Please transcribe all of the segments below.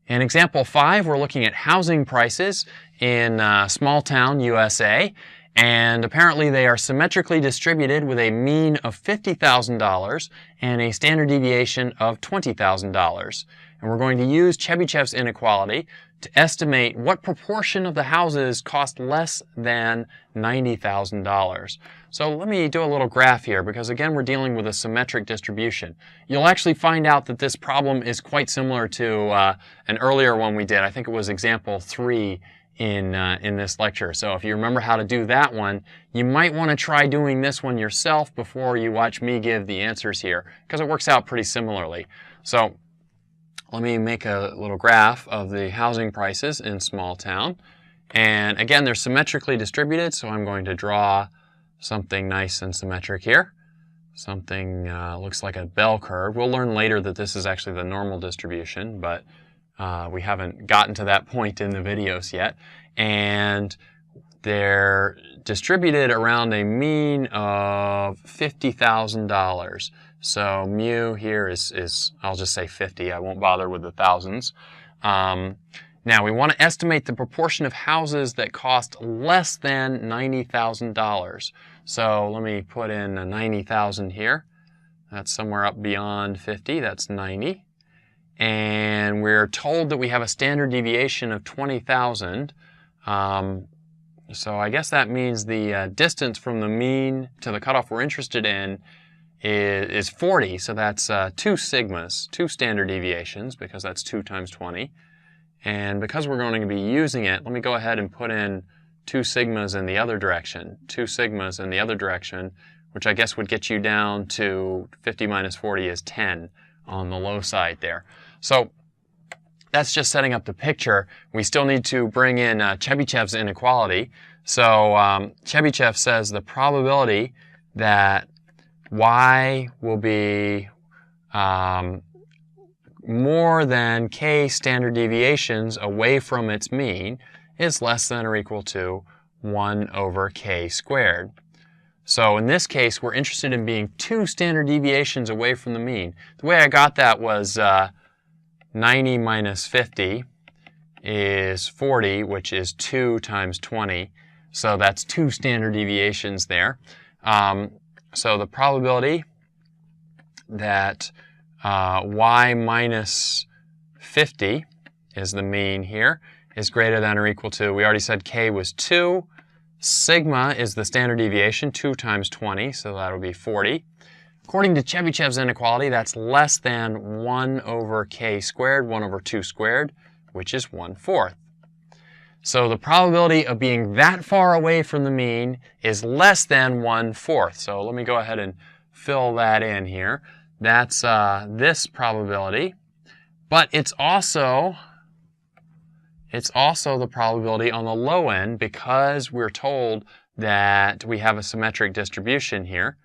In example 5, we're looking at housing prices in small town USA, and apparently they are symmetrically distributed with a mean of $50,000 and a standard deviation of $20,000. And we're going to use Chebysheff's inequality to estimate what proportion of the houses cost less than $90,000. So let me do a little graph here, because again we're dealing with a symmetric distribution. You'll actually find out that this problem is quite similar to an earlier one we did. I think it was example 3 in this lecture. So if you remember how to do that one, you might want to try doing this one yourself before you watch me give the answers here, because it works out pretty similarly. So let me make a little graph of the housing prices in small town. And again, they're symmetrically distributed, so I'm going to draw something nice and symmetric here. Something looks like a bell curve. We'll learn later that this is actually the normal distribution, but we haven't gotten to that point in the videos yet. And they're distributed around a mean of $50,000. So mu here is, I'll just say 50. I won't bother with the thousands. Now we want to estimate the proportion of houses that cost less than $90,000. So let me put in a 90,000 here. That's somewhere up beyond 50. That's 90. And we're told that we have a standard deviation of 20,000. So I guess that means the distance from the mean to the cutoff we're interested in is 40. So that's 2 sigmas, 2 standard deviations, because that's 2 times 20. And because we're going to be using it, let me go ahead and put in 2 sigmas in the other direction. 2 sigmas in the other direction, which I guess would get you down to 50 minus 40 is 10 on the low side there. So that's just setting up the picture. We still need to bring in Chebysheff's inequality. So Tchebysheff says the probability that y will be more than k standard deviations away from its mean is less than or equal to 1 over k squared. So in this case, we're interested in being 2 standard deviations away from the mean. The way I got that was 90 minus 50 is 40, which is 2 times 20. So that's 2 standard deviations there. So the probability that y minus 50 is the mean here is greater than or equal to, we already said k was 2. Sigma is the standard deviation, 2 times 20, so that'll be 40. According to Chebysheff's inequality, that's less than 1 over k squared, 1 over 2 squared, which is 1/4. So the probability of being that far away from the mean is less than 1/4. So let me go ahead and fill that in here. That's this probability, but it's also the probability on the low end, because we're told that we have a symmetric distribution here.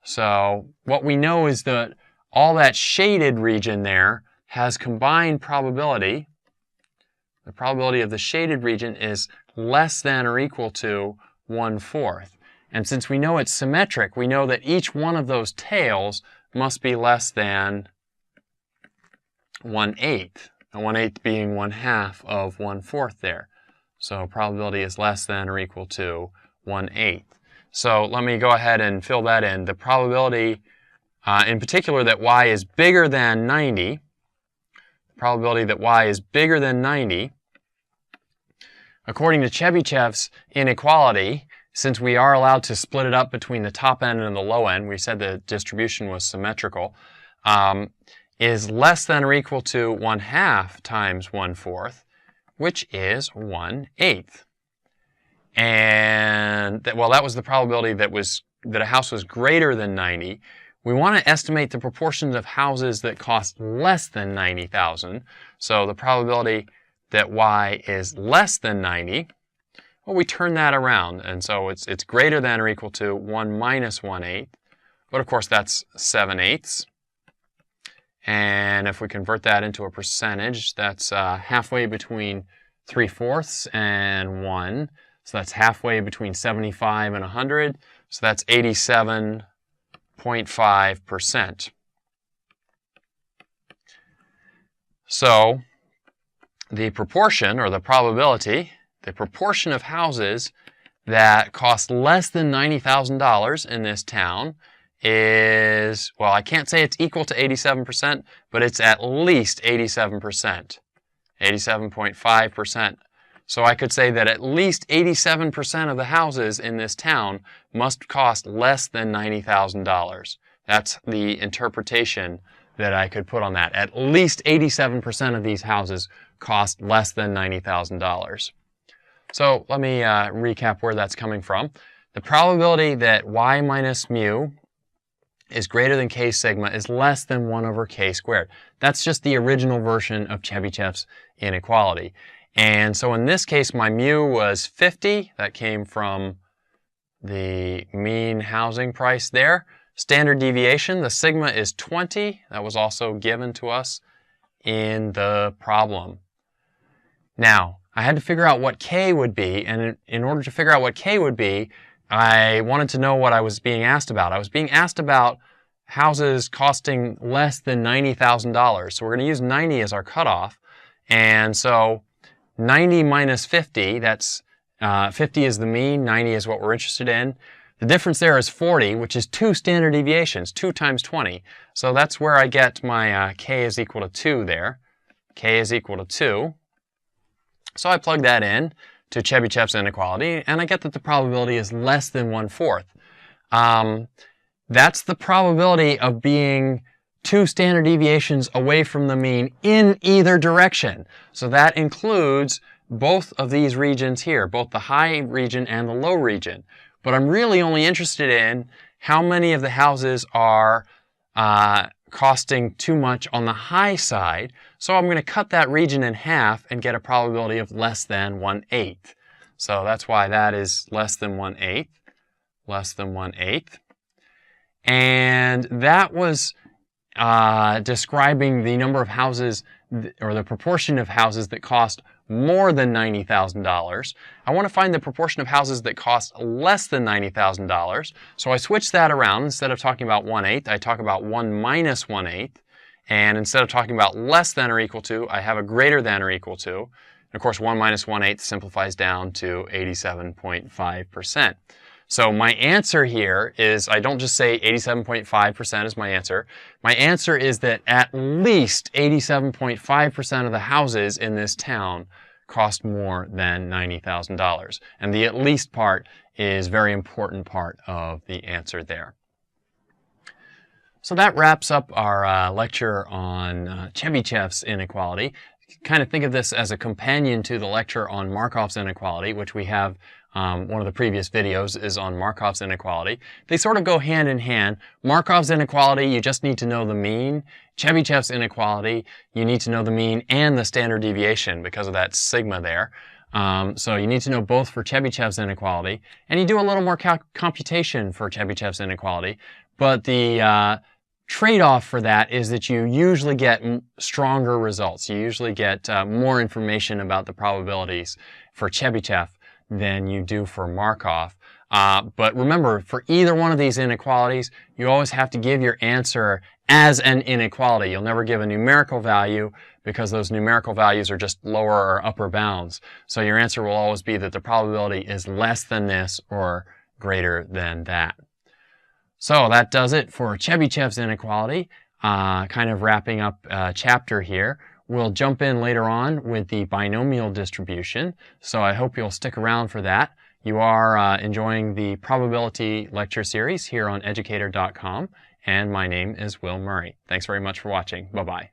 So what we know is that all that shaded region there has combined probability. The probability of the shaded region is less than or equal to 1/4. And since we know it's symmetric, we know that each one of those tails must be less than 1/8. And 1/8 being 1/2 of 1/4 there. So probability is less than or equal to 1/8. So let me go ahead and fill that in. The probability, in particular, that y is bigger than 90, the probability that y is bigger than 90, according to Chebysheff's inequality, since we are allowed to split it up between the top end and the low end, we said the distribution was symmetrical, is less than or equal to 1/2 times 1/4, which is 1/8. And well, that was the probability that a house was greater than 90. We want to estimate the proportions of houses that cost less than 90,000. So the probability that y is less than 90, well, we turn that around, and so it's greater than or equal to 1 minus 1/8. But of course, that's 7/8. And if we convert that into a percentage, that's halfway between 3/4 and 1. So that's halfway between 75 and 100. So that's 87.5%. So the proportion, or the probability, the proportion of houses that cost less than $90,000 in this town is, well, I can't say it's equal to 87%, but it's at least 87%, 87.5%. So I could say that at least 87% of the houses in this town must cost less than $90,000. That's the interpretation that I could put on that. At least 87% of these houses cost less than $90,000. So let me recap where that's coming from. The probability that y minus mu is greater than k sigma is less than 1 over k squared. That's just the original version of Chebysheff's inequality. And so in this case, my mu was 50. That came from the mean housing price there. Standard deviation, the sigma is 20. That was also given to us in the problem. Now, I had to figure out what k would be, and in order to figure out what k would be, I wanted to know what I was being asked about. I was being asked about houses costing less than $90,000. So we're going to use 90 as our cutoff. And so 90 minus 50, that's 50 is the mean, 90 is what we're interested in. The difference there is 40, which is 2 standard deviations, 2 times 20. So that's where I get my k is equal to 2 there. K is equal to 2. So I plug that in to Chebysheff's inequality, and I get that the probability is less than 1/4. That's the probability of being 2 standard deviations away from the mean in either direction. So that includes both of these regions here, both the high region and the low region. But I'm really only interested in how many of the houses are costing too much on the high side. So I'm going to cut that region in half and get a probability of less than 1/8. So that's why that is less than 1/8, less than 1/8. And that was describing the number of houses, or the proportion of houses that cost more than $90,000. I want to find the proportion of houses that cost less than $90,000. So I switch that around. Instead of talking about 1/8, I talk about 1 minus 1/8. And instead of talking about less than or equal to, I have a greater than or equal to. And of course, 1 minus 1/8 simplifies down to 87.5%. So my answer here is, I don't just say 87.5% is my answer. My answer is that at least 87.5% of the houses in this town cost more than $90,000. And the at least part is a very important part of the answer there. So that wraps up our lecture on Chebysheff's inequality. Kind of think of this as a companion to the lecture on Markov's inequality, which we have. One of the previous videos is on Markov's inequality. They sort of go hand in hand. Markov's inequality, you just need to know the mean. Chebysheff's inequality, you need to know the mean and the standard deviation because of that sigma there. So you need to know both for Chebysheff's inequality, and you do a little more computation for Chebysheff's inequality. But the trade-off for that is that you usually get stronger results. You usually get more information about the probabilities for Tchebysheff than you do for Markov. But remember, for either one of these inequalities, you always have to give your answer as an inequality. You'll never give a numerical value because those numerical values are just lower or upper bounds. So your answer will always be that the probability is less than this or greater than that. So that does it for Chebysheff's inequality, kind of wrapping up a chapter here. We'll jump in later on with the binomial distribution, so I hope you'll stick around for that. You are enjoying the probability lecture series here on Educator.com, and my name is Will Murray. Thanks very much for watching. Bye-bye.